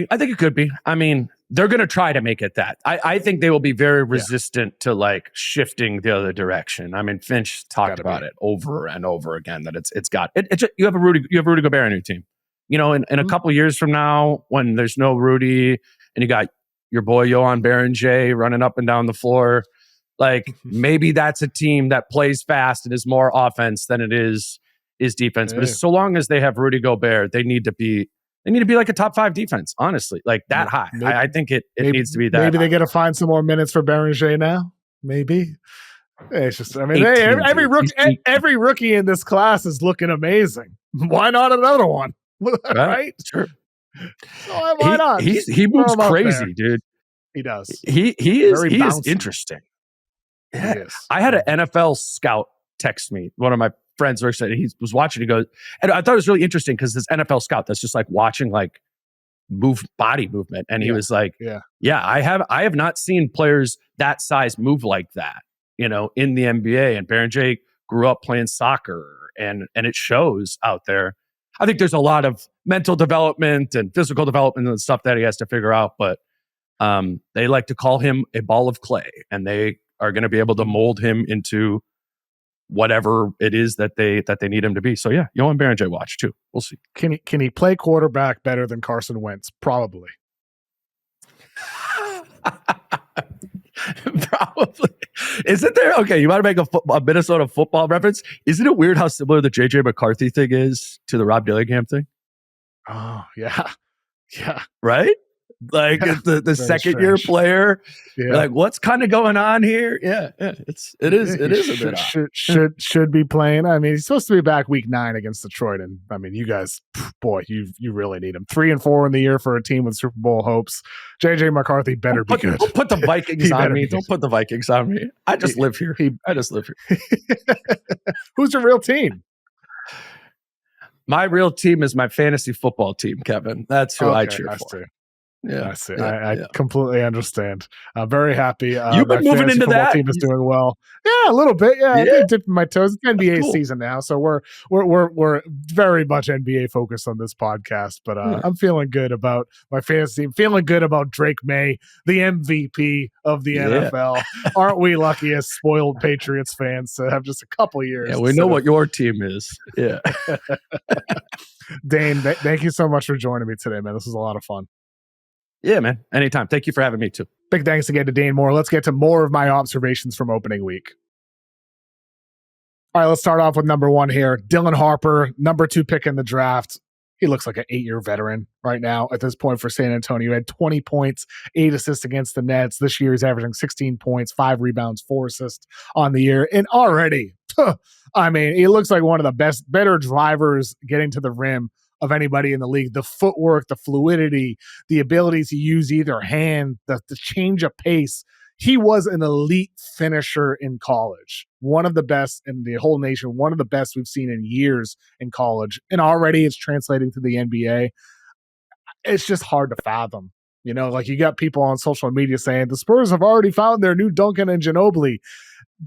be. I mean, they're going to try to make it that. I think they will be very resistant to like shifting the other direction. I mean, Finch talked about it over and over again that it's got it. You have Rudy Gobert on your team. In a couple of years from now, when there's no Rudy and you got your boy Johan Berenger running up and down the floor, like maybe that's a team that plays fast and is more offense than it is defense. But so long as they have Rudy Gobert, they need to be like a top 5 defense, honestly, like that high. I think it needs to be that. Maybe high. they got to find some more minutes for Berenger now. Maybe. It's just, I mean, every rookie in this class is looking amazing. Why not another one? Right? Sure. So why not? He moves crazy, dude. He does. He is interesting. Yeah. I had an NFL scout text me. One of my friends works at it. He was watching. He goes, and I thought it was really interesting because this NFL scout that's just like watching like body movement, and he was like, I have not seen players that size move like that, in the NBA. And Berenger grew up playing soccer, and it shows out there. I think there's a lot of mental development and physical development and stuff that he has to figure out, but they like to call him a ball of clay, and they are going to be able to mold him into whatever it is that they need him to be. So yeah, Johan Berenger watch too. We'll see. Can he play quarterback better than Carson Wentz? Probably. Probably. Isn't there? Okay, you want to make a Minnesota football reference? Isn't it weird how similar the JJ McCarthy thing is to the Rob Dillingham thing? Oh yeah, yeah. Right. Like the second year player, like what's kind of going on here? Yeah, it is a bit should be playing. I mean, he's supposed to be back week 9 against Detroit, and I mean, you guys, boy, you really need him. 3-4 in the year for a team with Super Bowl hopes. JJ McCarthy better be good. Don't put the Vikings on me. Don't put the Vikings on me. I just live here. Who's your real team? My real team is my fantasy football team, Kevin. That's who I cheer for. Yeah, I see. I completely understand. I'm very happy. You've been moving into that. Team is doing well. Yeah, a little bit. Yeah, I've been dipping my toes. It's NBA season now, so we're very much NBA focused on this podcast. But I'm feeling good about my fantasy. I'm feeling good about Drake May, the MVP of the NFL. Aren't we lucky as spoiled Patriots fans to have just a couple years? Yeah, we know what your team is. Yeah. Dane, thank you so much for joining me today, man. This was a lot of fun. Yeah, man. Anytime. Thank you for having me too. Big thanks again to Dane Moore. Let's get to more of my observations from opening week. All right, let's start off with number 1 here. Dylan Harper, number 2 pick in the draft. He looks like an 8-year veteran right now at this point for San Antonio. He had 20 points, 8 assists against the Nets. This year he's averaging 16 points, 5 rebounds, 4 assists on the year. And already, I mean, he looks like one of the better drivers getting to the rim of anybody in the league. The footwork, the fluidity, the ability to use either hand, the change of pace. He was an elite finisher in college. One of the best in the whole nation, one of the best we've seen in years in college. And already it's translating to the NBA. It's just hard to fathom. You know, like you got people on social media saying the Spurs have already found their new Duncan and Ginobili.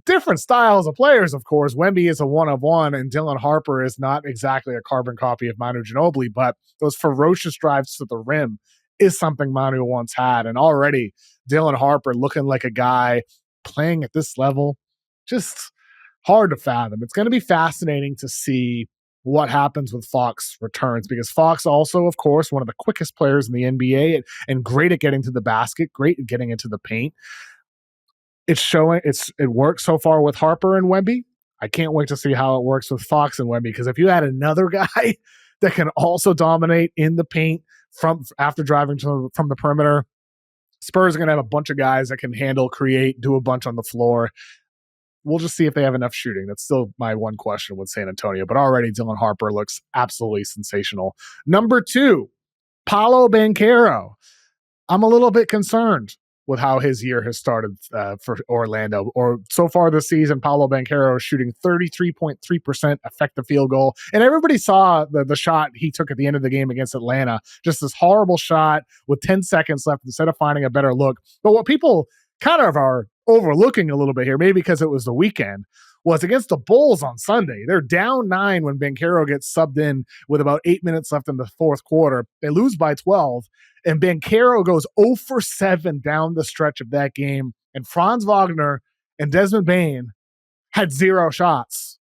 Different styles of players, of course. Wemby is a one-of-one, and Dylan Harper is not exactly a carbon copy of Manu Ginobili, but those ferocious drives to the rim is something Manu once had. And already Dylan Harper looking like a guy playing at this level, just hard to fathom. It's going to be fascinating to see what happens with Fox returns, because Fox also, of course, one of the quickest players in the NBA and great at getting to the basket, great at getting into the paint. It's showing it works so far with Harper and Wemby. I can't wait to see how it works with Fox and Wemby, because if you had another guy that can also dominate in the paint from after driving from the perimeter, Spurs are going to have a bunch of guys that can handle, create, do a bunch on the floor. We'll just see if they have enough shooting. That's still my one question with San Antonio. But already Dylan Harper looks absolutely sensational. Number 2, Paolo Banchero. I'm a little bit concerned with how his year has started for Orlando. Or so far this season, Paolo Banchero is shooting 33.3% effective field goal. And everybody saw the shot he took at the end of the game against Atlanta. Just this horrible shot with 10 seconds left instead of finding a better look. But what people kind of are overlooking a little bit here, maybe because it was the weekend, was against the Bulls on Sunday. They're down 9 when Banchero gets subbed in with about 8 minutes left in the fourth quarter. They lose by 12, and Banchero goes 0 for 7 down the stretch of that game. And Franz Wagner and Desmond Bane had 0 shots.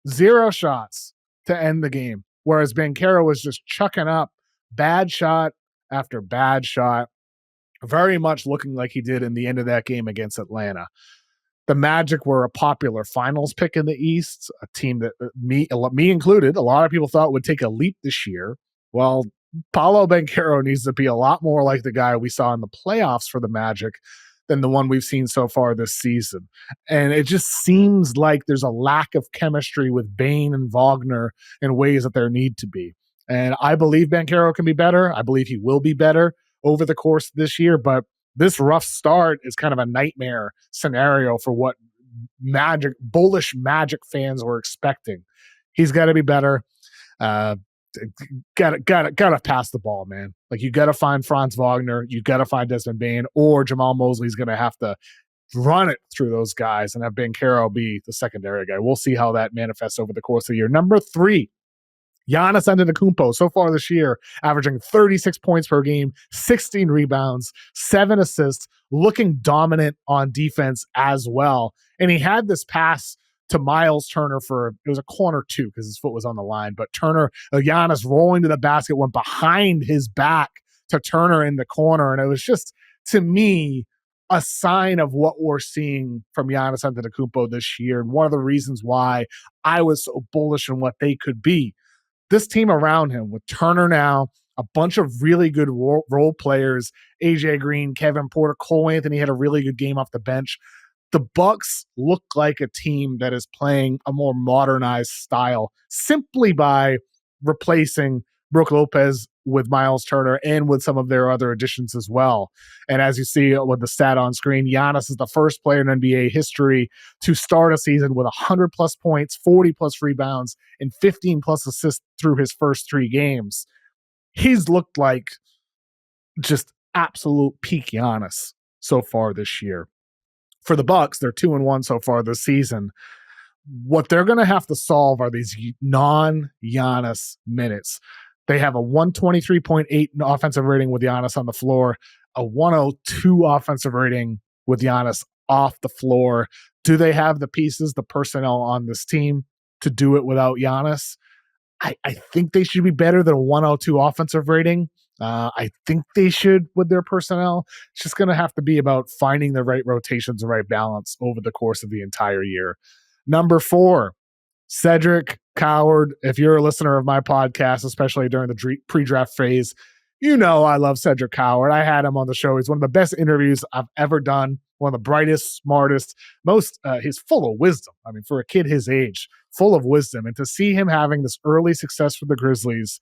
0 shots to end the game, whereas Banchero was just chucking up bad shot after bad shot, very much looking like he did in the end of that game against Atlanta. The Magic were a popular finals pick in the East, a team that me included, a lot of people thought would take a leap this year. Well, Paolo Banchero needs to be a lot more like the guy we saw in the playoffs for the Magic than the one we've seen so far this season. And it just seems like there's a lack of chemistry with Bane and Wagner in ways that there need to be. And I believe Banchero can be better. I believe he will be better over the course of this year, but this rough start is kind of a nightmare scenario for what bullish Magic fans were expecting. He's got to be better. Gotta pass the ball, man. Like, you got to find Franz Wagner, you got to find Desmond Bane, or Jamal Mosley's going to have to run it through those guys and have Banchero be the secondary guy. We'll see how that manifests over the course of the year. Number 3, Giannis Antetokounmpo, so far this year, averaging 36 points per game, 16 rebounds, 7 assists, looking dominant on defense as well. And he had this pass to Miles Turner it was a corner 2 because his foot was on the line, but Giannis rolling to the basket went behind his back to Turner in the corner. And it was just, to me, a sign of what we're seeing from Giannis Antetokounmpo this year. And one of the reasons why I was so bullish on what they could be. This team around him with Turner now, a bunch of really good role players, AJ Green, Kevin Porter, Cole Anthony had a really good game off the bench. The Bucks look like a team that is playing a more modernized style simply by replacing Brook Lopez with Miles Turner and with some of their other additions as well. And as you see with the stat on screen, Giannis is the first player in NBA history to start a season with 100 plus points, 40 plus rebounds, and 15 plus assists through his first 3 games. He's looked like just absolute peak Giannis so far this year. For the Bucks, they're 2-1 so far this season. What they're going to have to solve are these non-Giannis minutes. They have a 123.8 offensive rating with Giannis on the floor, a 102 offensive rating with Giannis off the floor. Do they have the pieces, the personnel on this team to do it without Giannis? I think they should be better than a 102 offensive rating. I think they should with their personnel. It's just going to have to be about finding the right rotations, the right balance over the course of the entire year. Number 4, Cedric Coward. If you're a listener of my podcast, especially during the pre-draft phase, you know I love Cedric Coward. I had him on the show. He's one of the best interviews I've ever done. One of the brightest, smartest, he's full of wisdom. I mean, for a kid his age, full of wisdom. And to see him having this early success for the Grizzlies,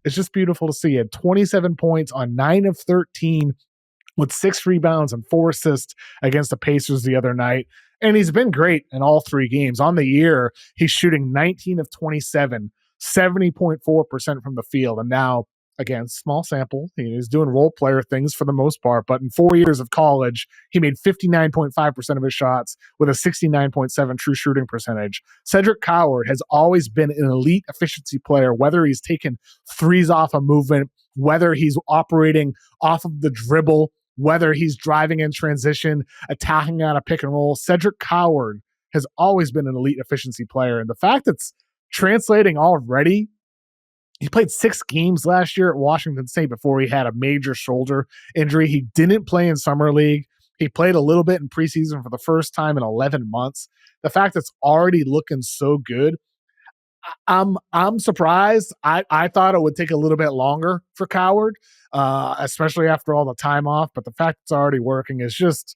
it's just beautiful to see. He had 27 points on 9 of 13 with 6 rebounds and 4 assists against the Pacers the other night. And he's been great in all 3 games. On the year, he's shooting 19 of 27, 70.4% from the field. And now, again, small sample, he's doing role player things for the most part. But in 4 years of college, he made 59.5% of his shots with a 69.7 true shooting percentage. Cedric Coward has always been an elite efficiency player, whether he's taken threes off a movement, whether he's operating off of the dribble, whether he's driving in transition, attacking out a pick and roll. Cedric Coward has always been an elite efficiency player. And the fact it's translating already, he played 6 games last year at Washington State before he had a major shoulder injury. He didn't play in summer league. He played a little bit in preseason for the first time in 11 months. The fact it's already looking so good, I'm surprised. I thought it would take a little bit longer for Coward, especially after all the time off. But the fact it's already working is just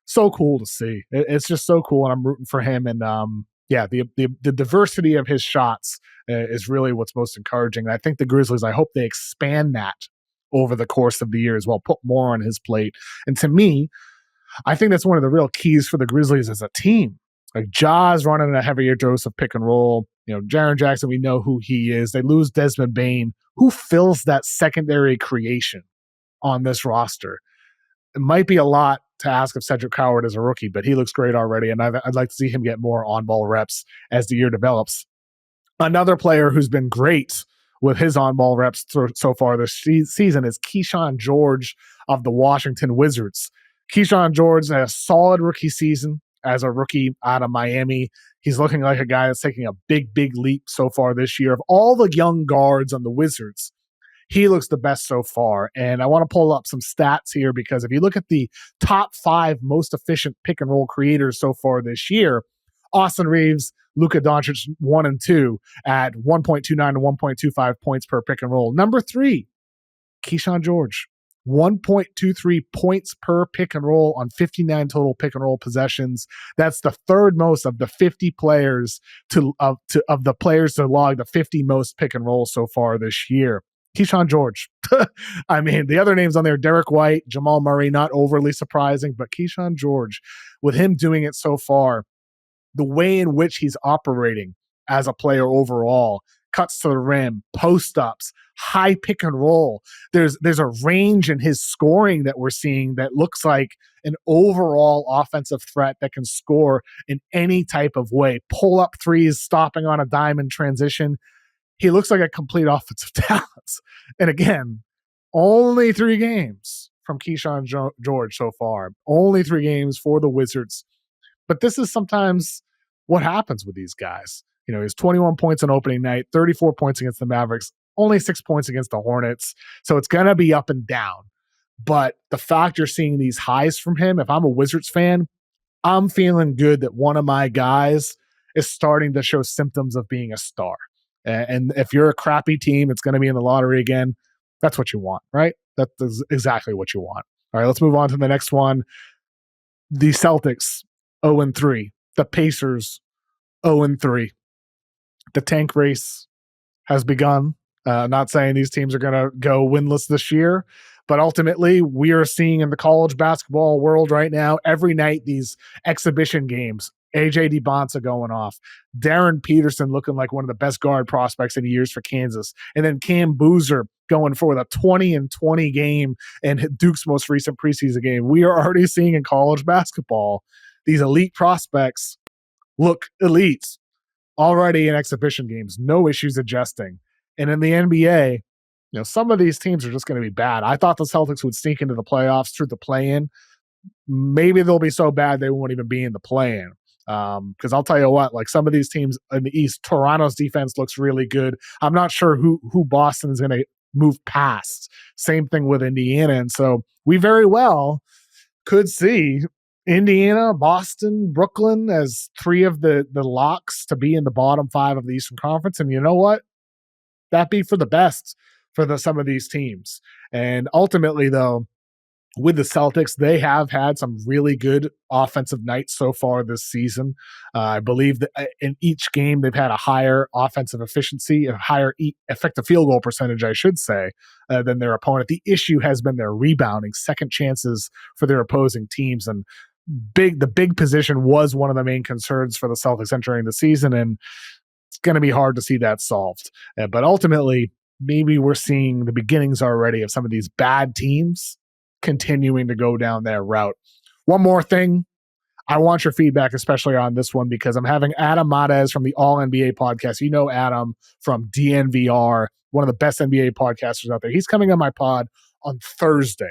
so cool to see. It's just so cool, and I'm rooting for him. And the diversity of his shots is really what's most encouraging. And I think the Grizzlies, I hope they expand that over the course of the year as well, put more on his plate. And to me, I think that's one of the real keys for the Grizzlies as a team. Like Ja's running a heavier dose of pick and roll. Jaren Jackson, we know who he is. They lose Desmond Bane. Who fills that secondary creation on this roster? It might be a lot to ask of Cedric Coward as a rookie, but he looks great already, and I'd like to see him get more on-ball reps as the year develops. Another player who's been great with his on-ball reps so far this season is Kyshawn George of the Washington Wizards. Kyshawn George had a solid rookie season as a rookie out of Miami. He's looking like a guy that's taking a big, big leap so far this year. Of all the young guards on the Wizards, he looks the best so far. And I want to pull up some stats here because if you look at the top 5 most efficient pick and roll creators so far this year, Austin Reaves, Luka Doncic 1 and 2 at 1.29 to 1.25 points per pick and roll. Number 3, Kyshawn George, 1.23 points per pick and roll on 59 total pick and roll possessions. That's the 3rd most of the 50 players of the players to log the 50 most pick and rolls so far this year. Kyshawn George. I mean, the other names on there, Derek White, Jamal Murray, not overly surprising, but Kyshawn George, with him doing it so far, the way in which he's operating as a player overall cuts to the rim, post-ups, high pick and roll. There's a range in his scoring that we're seeing that looks like an overall offensive threat that can score in any type of way. Pull-up threes, stopping on a dime in transition. He looks like a complete offensive talent. And again, only 3 games from Kyshawn George so far. Only 3 games for the Wizards. But this is sometimes what happens with these guys. He has 21 points on opening night, 34 points against the Mavericks, only 6 points against the Hornets. So it's going to be up and down. But the fact you're seeing these highs from him, if I'm a Wizards fan, I'm feeling good that one of my guys is starting to show symptoms of being a star. And if you're a crappy team that's going to be in the lottery again, that's what you want, right? That is exactly what you want. All right, let's move on to the next one. The Celtics, 0-3. The Pacers, 0-3. The tank race has begun. Not saying these teams are going to go winless this year, but ultimately we are seeing in the college basketball world right now, every night, these exhibition games. AJ DeBonta going off. Darren Peterson looking like one of the best guard prospects in years for Kansas. And then Cam Boozer going for the 20-20 game in Duke's most recent preseason game. We are already seeing in college basketball these elite prospects look elite already in exhibition games. No issues adjusting. And in the NBA, some of these teams are just going to be bad. I thought the Celtics would sneak into the playoffs through the play-in. Maybe they'll be so bad they won't even be in the play-in. Because I'll tell you what, like some of these teams in the East, Toronto's defense looks really good. I'm not sure who Boston is going to move past. Same thing with Indiana. And so we very well could see Indiana, Boston, Brooklyn as 3 of the locks to be in the bottom 5 of the Eastern Conference. And you know what? That'd be for the best for some of these teams. And ultimately, though, with the Celtics, they have had some really good offensive nights so far this season. I believe that in each game, they've had a higher offensive efficiency, a higher effective field goal percentage, I should say, than their opponent. The issue has been their rebounding, second chances for their opposing teams. And the big position was one of the main concerns for the Celtics entering the season. And it's going to be hard to see that solved. But ultimately, maybe we're seeing the beginnings already of some of these bad teams continuing to go down their route. One more thing. I want your feedback, especially on this one, because I'm having Adam Mares from the All NBA podcast. You know Adam from DNVR, one of the best NBA podcasters out there. He's coming on my pod on Thursday.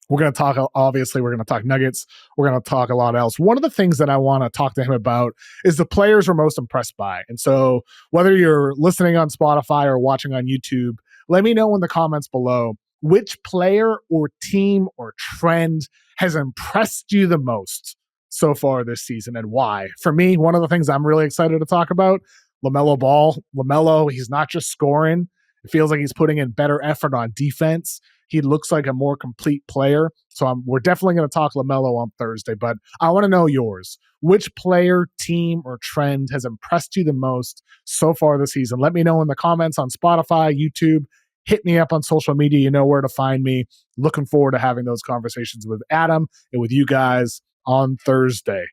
We're going to talk, obviously, we're going to talk Nuggets. We're going to talk a lot else. One of the things that I want to talk to him about is the players we're most impressed by. And so whether you're listening on Spotify or watching on YouTube, let me know in the comments below which player or team or trend has impressed you the most so far this season and why. For me, one of the things I'm really excited to talk about, LaMelo Ball. LaMelo, he's not just scoring. It feels like he's putting in better effort on defense. He looks like a more complete player. So we're definitely going to talk LaMelo on Thursday, but I want to know yours. Which player, team, or trend has impressed you the most so far this season? Let me know in the comments on Spotify, YouTube. Hit me up on social media. You know where to find me. Looking forward to having those conversations with Adam and with you guys on Thursday.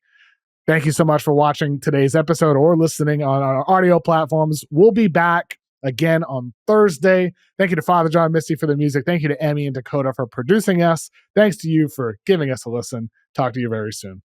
Thank you so much for watching today's episode or listening on our audio platforms. We'll be back again on Thursday. Thank you to Father John Misty for the music. Thank you to Emmy and Dakota for producing us. Thanks to you for giving us a listen. Talk to you very soon.